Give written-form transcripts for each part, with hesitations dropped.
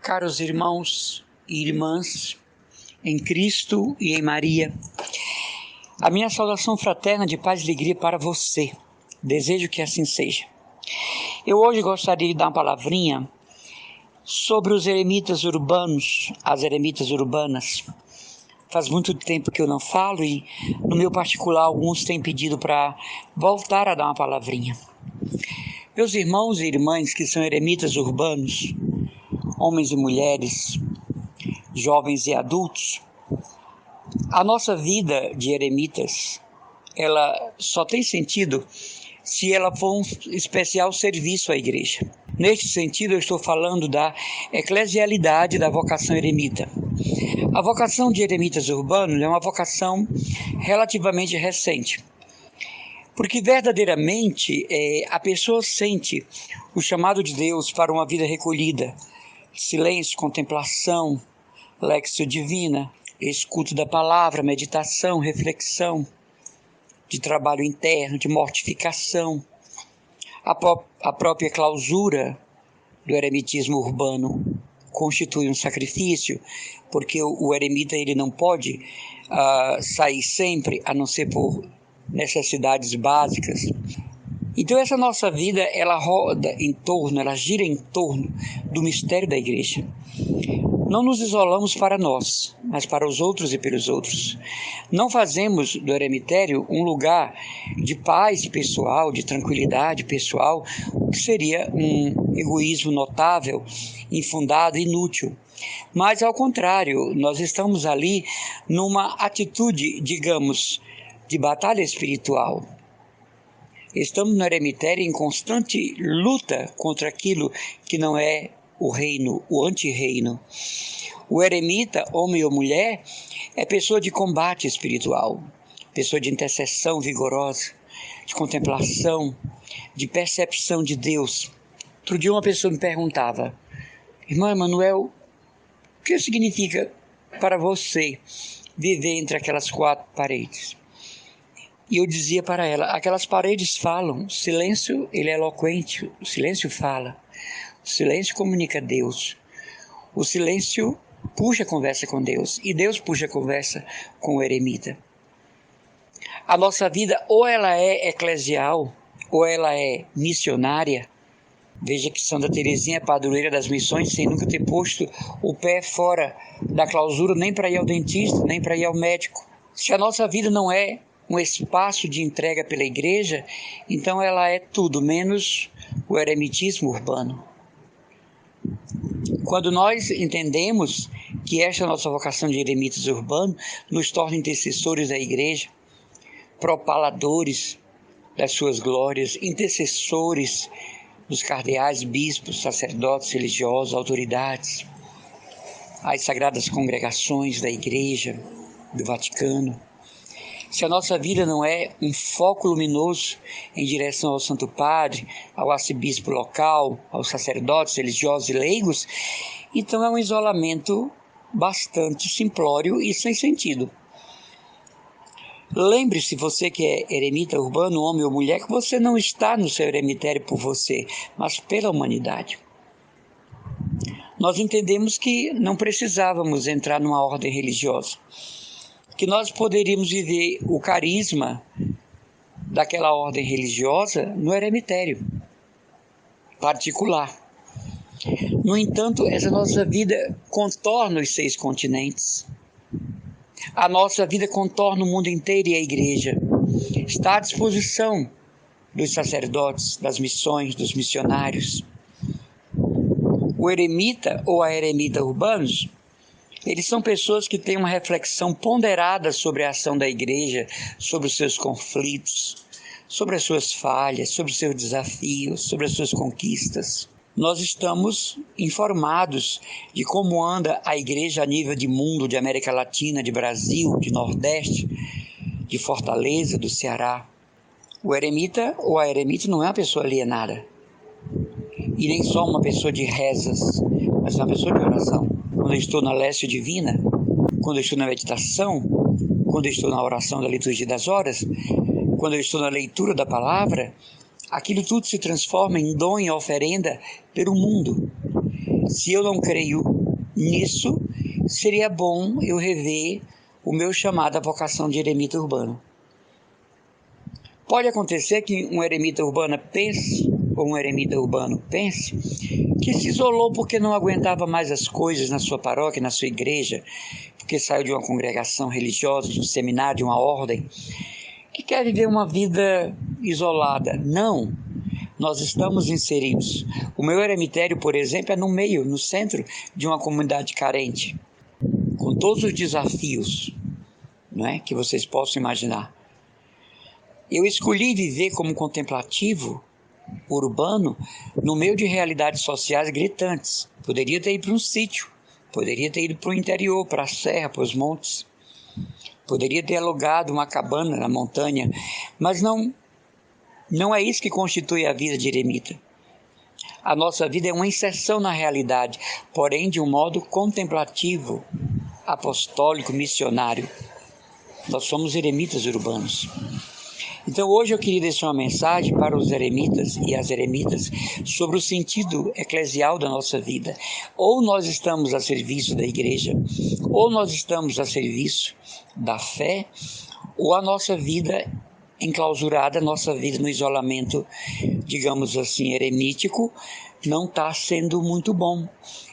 Caros irmãos e irmãs, em Cristo e em Maria, a minha saudação fraterna de paz e alegria para você. Desejo que assim seja. Eu hoje gostaria de dar uma palavrinha sobre os eremitas urbanos, as eremitas urbanas. Faz muito tempo que eu não falo e, no meu particular, alguns têm pedido para voltar a dar uma palavrinha. Meus irmãos e irmãs que são eremitas urbanos, homens e mulheres, jovens e adultos, a nossa vida de eremitas, ela só tem sentido se ela for um especial serviço à igreja. Neste sentido, eu estou falando da eclesialidade da vocação eremita. A vocação de eremitas urbanos é uma vocação relativamente recente, porque verdadeiramente a pessoa sente o chamado de Deus para uma vida recolhida, silêncio, contemplação, lexio divina, escuta da palavra, meditação, reflexão, de trabalho interno, de mortificação. A própria clausura do eremitismo urbano constitui um sacrifício, porque o eremita ele não pode sair sempre, a não ser por necessidades básicas. Então essa nossa vida, ela gira em torno do mistério da igreja. Não nos isolamos para nós, mas para os outros e pelos outros. Não fazemos do eremitério um lugar de paz pessoal, de tranquilidade pessoal, o que seria um egoísmo notável, infundado, inútil. Mas, ao contrário, nós estamos ali numa atitude, digamos, de batalha espiritual. Estamos no eremitério em constante luta contra aquilo que não é o reino, o antirreino. O eremita, homem ou mulher, é pessoa de combate espiritual, pessoa de intercessão vigorosa, de contemplação, de percepção de Deus. Outro dia uma pessoa me perguntava: irmão Emanuel, o que significa para você viver entre aquelas quatro paredes? E eu dizia para ela: aquelas paredes falam, o silêncio ele é eloquente, o silêncio fala. O silêncio comunica Deus. O silêncio puxa a conversa com Deus. E Deus puxa a conversa com o eremita. A nossa vida ou ela é eclesial, ou ela é missionária. Veja que Santa Teresinha é padroeira das missões sem nunca ter posto o pé fora da clausura, nem para ir ao dentista, nem para ir ao médico. Se a nossa vida não é um espaço de entrega pela igreja, então ela é tudo menos o eremitismo urbano. Quando nós entendemos que esta nossa vocação de eremitas urbanos nos torna intercessores da igreja, propaladores das suas glórias, intercessores dos cardeais, bispos, sacerdotes, religiosos, autoridades, as sagradas congregações da igreja, do Vaticano. Se a nossa vida não é um foco luminoso em direção ao Santo Padre, ao arcebispo local, aos sacerdotes, religiosos e leigos, então é um isolamento bastante simplório e sem sentido. Lembre-se, você que é eremita urbano, homem ou mulher, que você não está no seu eremitério por você, mas pela humanidade. Nós entendemos que não precisávamos entrar numa ordem religiosa, que nós poderíamos viver o carisma daquela ordem religiosa no eremitério particular. No entanto, essa nossa vida contorna os 6 continentes. A nossa vida contorna o mundo inteiro e a igreja está à disposição dos sacerdotes, das missões, dos missionários. O eremita ou a eremita urbanos, eles são pessoas que têm uma reflexão ponderada sobre a ação da igreja, sobre os seus conflitos, sobre as suas falhas, sobre os seus desafios, sobre as suas conquistas. Nós estamos informados de como anda a igreja a nível de mundo, de América Latina, de Brasil, de Nordeste, de Fortaleza, do Ceará. O eremita ou a eremita não é uma pessoa alienada, e nem só uma pessoa de rezas, mas uma pessoa de oração. Quando eu estou na lexio divina, quando eu estou na meditação, quando eu estou na oração da liturgia das horas, quando eu estou na leitura da palavra, aquilo tudo se transforma em dom e oferenda pelo mundo. Se eu não creio nisso seria bom eu rever o meu chamado à vocação de eremita urbano. Pode acontecer que um eremita urbano pense que se isolou porque não aguentava mais as coisas na sua paróquia, na sua igreja, porque saiu de uma congregação religiosa, de um seminário, de uma ordem, que quer viver uma vida isolada. Não, nós estamos inseridos. O meu eremitério, por exemplo, é no meio, no centro de uma comunidade carente, com todos os desafios, não é, que vocês possam imaginar. Eu escolhi viver como contemplativo urbano no meio de realidades sociais gritantes. Poderia ter ido para um sítio, poderia ter ido para o interior, para a serra, para os montes, poderia ter alugado uma cabana na montanha, mas não é isso que constitui a vida de eremita. A nossa vida é uma inserção na realidade, porém de um modo contemplativo, apostólico, missionário. Nós somos eremitas urbanos. Então hoje eu queria deixar uma mensagem para os eremitas e as eremitas sobre o sentido eclesial da nossa vida. Ou nós estamos a serviço da igreja, ou nós estamos a serviço da fé, ou a nossa vida enclausurada, a nossa vida no isolamento, digamos assim, eremítico, não está sendo muito bom.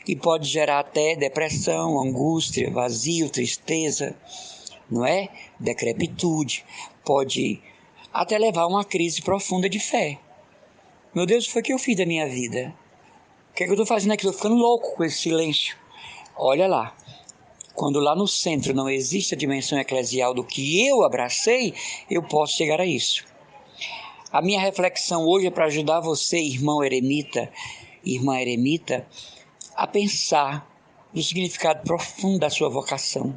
E pode gerar até depressão, angústia, vazio, tristeza, não é? Decrepitude, pode até levar a uma crise profunda de fé. Meu Deus, o que foi que eu fiz da minha vida? O que é que eu estou fazendo aqui? Estou ficando louco com esse silêncio. Olha lá, quando lá no centro não existe a dimensão eclesial do que eu abracei, eu posso chegar a isso. A minha reflexão hoje é para ajudar você, irmão eremita, irmã eremita, a pensar no significado profundo da sua vocação,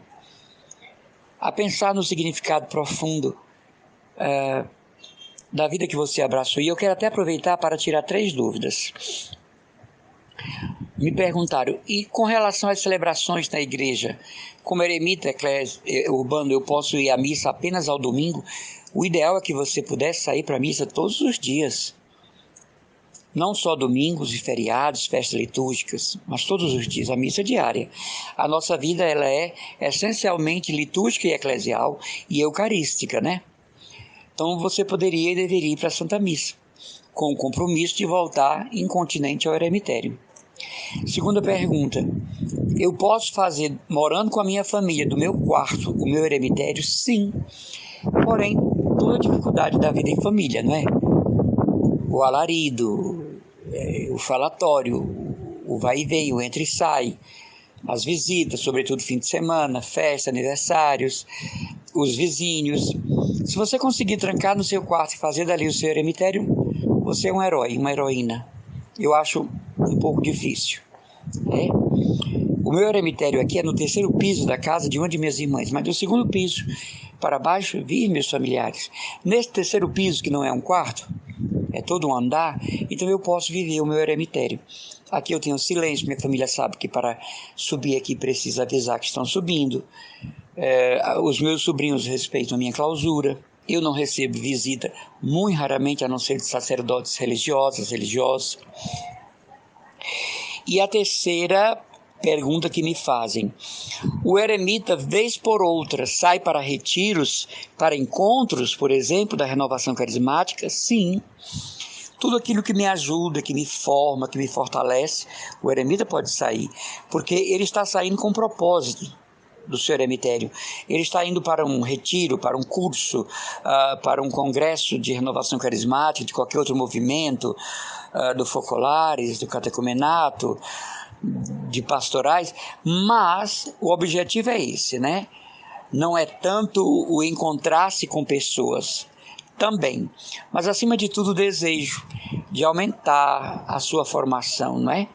a pensar no significado profundo da vida que você abraçou. E eu quero até aproveitar para tirar 3 dúvidas. Me perguntaram, e com relação às celebrações na igreja, como eremita urbano, eu posso ir à missa apenas ao domingo? O ideal é que você pudesse sair para a missa todos os dias. Não só domingos e feriados, festas litúrgicas, mas todos os dias, a missa diária. A nossa vida ela é essencialmente litúrgica e eclesial e eucarística, né? Então você poderia e deveria ir para a Santa Missa, com o compromisso de voltar incontinente ao eremitério. Segunda pergunta, eu posso fazer, morando com a minha família, do meu quarto, o meu eremitério? Sim, porém, toda a dificuldade da vida em família, não é? O alarido, o falatório, o vai e vem, o entra e sai, as visitas, sobretudo fim de semana, festa, aniversários, os vizinhos. Se você conseguir trancar no seu quarto e fazer dali o seu eremitério, você é um herói, uma heroína. Eu acho um pouco difícil. O meu eremitério aqui é no 3º piso da casa de uma de minhas irmãs, mas do 2º piso para baixo vivem meus familiares. Nesse 3º piso, que não é um quarto, é todo um andar, então eu posso viver o meu eremitério. Aqui eu tenho silêncio, minha família sabe que para subir aqui precisa avisar que estão subindo. Os meus sobrinhos respeitam a minha clausura. Eu não recebo visita, muito raramente, a não ser de sacerdotes religiosos. E a terceira pergunta que me fazem, o eremita, vez por outra, sai para retiros, para encontros, por exemplo, da renovação carismática? Sim. Tudo aquilo que me ajuda, que me forma, que me fortalece, o eremita pode sair, porque ele está saindo com propósito do seu eremitério. Ele está indo para um retiro, para um curso, para um congresso de renovação carismática, de qualquer outro movimento, do Focolares, do catecumenato, de pastorais, mas o objetivo é esse, né? Não é tanto o encontrar-se com pessoas, também, mas acima de tudo o desejo de aumentar a sua formação, não é?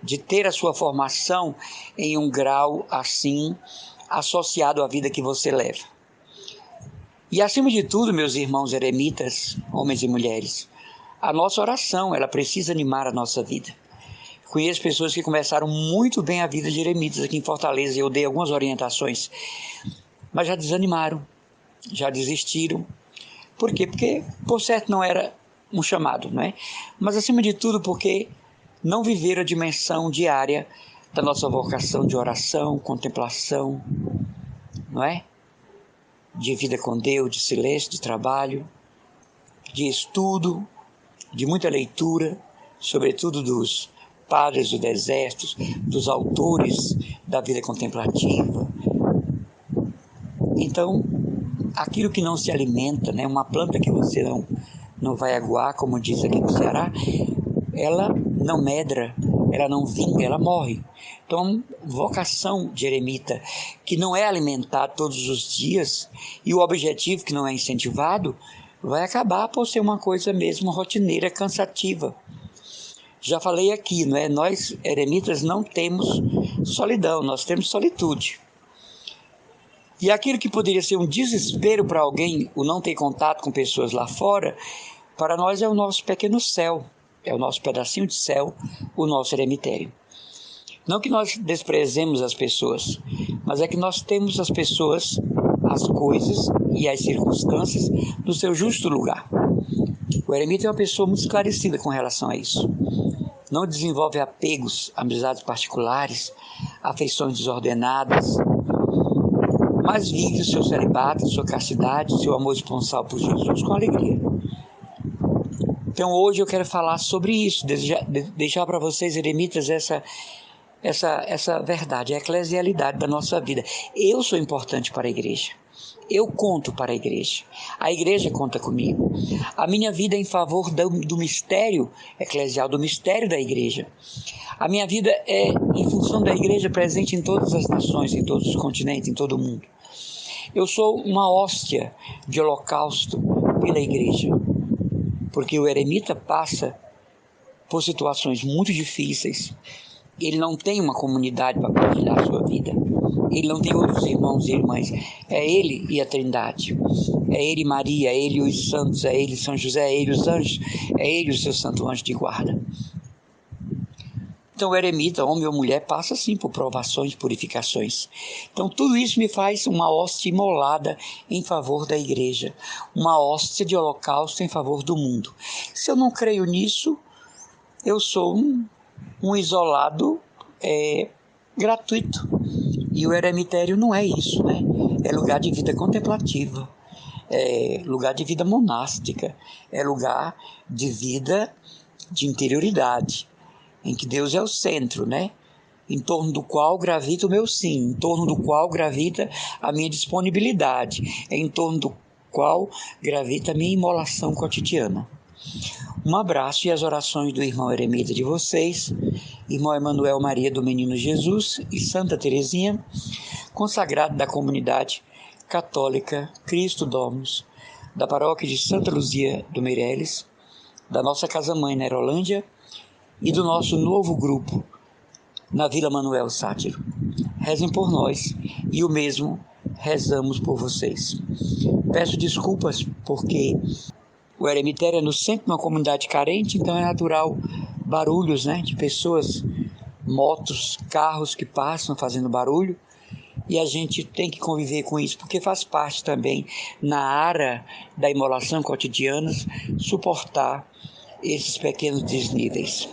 De ter a sua formação em um grau assim, associado à vida que você leva. E acima de tudo, meus irmãos eremitas, homens e mulheres, a nossa oração, ela precisa animar a nossa vida. Conheço pessoas que começaram muito bem a vida de eremitas aqui em Fortaleza, eu dei algumas orientações, mas já desanimaram, já desistiram. Por quê? Porque, por certo, não era um chamado, não é? Mas, acima de tudo, porque não viveram a dimensão diária da nossa vocação de oração, contemplação, não é? De vida com Deus, de silêncio, de trabalho, de estudo, de muita leitura, sobretudo dos padres do deserto, dos autores da vida contemplativa. Então, aquilo que não se alimenta, né, uma planta que você não vai aguar, como diz aqui no Ceará, ela não medra, ela não vinga, ela morre. Então, vocação de eremita, que não é alimentado todos os dias, e o objetivo que não é incentivado, vai acabar por ser uma coisa mesmo rotineira, cansativa. Já falei aqui, não é? Nós eremitas não temos solidão, nós temos solitude. E aquilo que poderia ser um desespero para alguém, o não ter contato com pessoas lá fora, para nós é o nosso pequeno céu, é o nosso pedacinho de céu, o nosso eremitério. Não que nós desprezemos as pessoas, mas é que nós temos as pessoas, as coisas e as circunstâncias no seu justo lugar. O eremita é uma pessoa muito esclarecida com relação a isso. Não desenvolve apegos, amizades particulares, afeições desordenadas, mas vive o seu celibato, sua castidade, seu amor esponsal por Jesus com alegria. Então hoje eu quero falar sobre isso, deixar para vocês, eremitas, essa verdade, a eclesialidade da nossa vida. Eu sou importante para a igreja. Eu conto para a igreja conta comigo. A minha vida é em favor do mistério eclesial, do mistério da igreja. A minha vida é em função da igreja presente em todas as nações, em todos os continentes, em todo o mundo. Eu sou uma hóstia de holocausto pela igreja, porque o eremita passa por situações muito difíceis. Ele não tem uma comunidade para partilhar a sua vida. Ele não tem outros irmãos e irmãs. É ele e a Trindade. É ele e Maria, é ele e os santos, é ele São José, é ele os anjos, é ele o seu santo anjo de guarda. Então o eremita, homem ou mulher, passa sim por provações, purificações. Então tudo isso me faz uma hóstia imolada em favor da igreja. Uma hóstia de holocausto em favor do mundo. Se eu não creio nisso, eu sou um isolado gratuito. E o eremitério não é isso, né? É lugar de vida contemplativa, é lugar de vida monástica, é lugar de vida de interioridade, em que Deus é o centro, né? Em torno do qual gravita o meu sim, em torno do qual gravita a minha disponibilidade, em torno do qual gravita a minha imolação cotidiana. Um abraço e as orações do irmão eremita de vocês, irmão Emanuel Maria do Menino Jesus e Santa Teresinha, consagrado da comunidade católica Cristo Domus, da paróquia de Santa Luzia do Meireles, da nossa casa-mãe na Erolândia e do nosso novo grupo na Vila Manuel Sátiro. Rezem por nós e o mesmo rezamos por vocês. Peço desculpas porque o eremitério é no centro de uma comunidade carente, então é natural barulhos, né, de pessoas, motos, carros que passam fazendo barulho, e a gente tem que conviver com isso, porque faz parte também, na área da imolação cotidiana, suportar esses pequenos desníveis.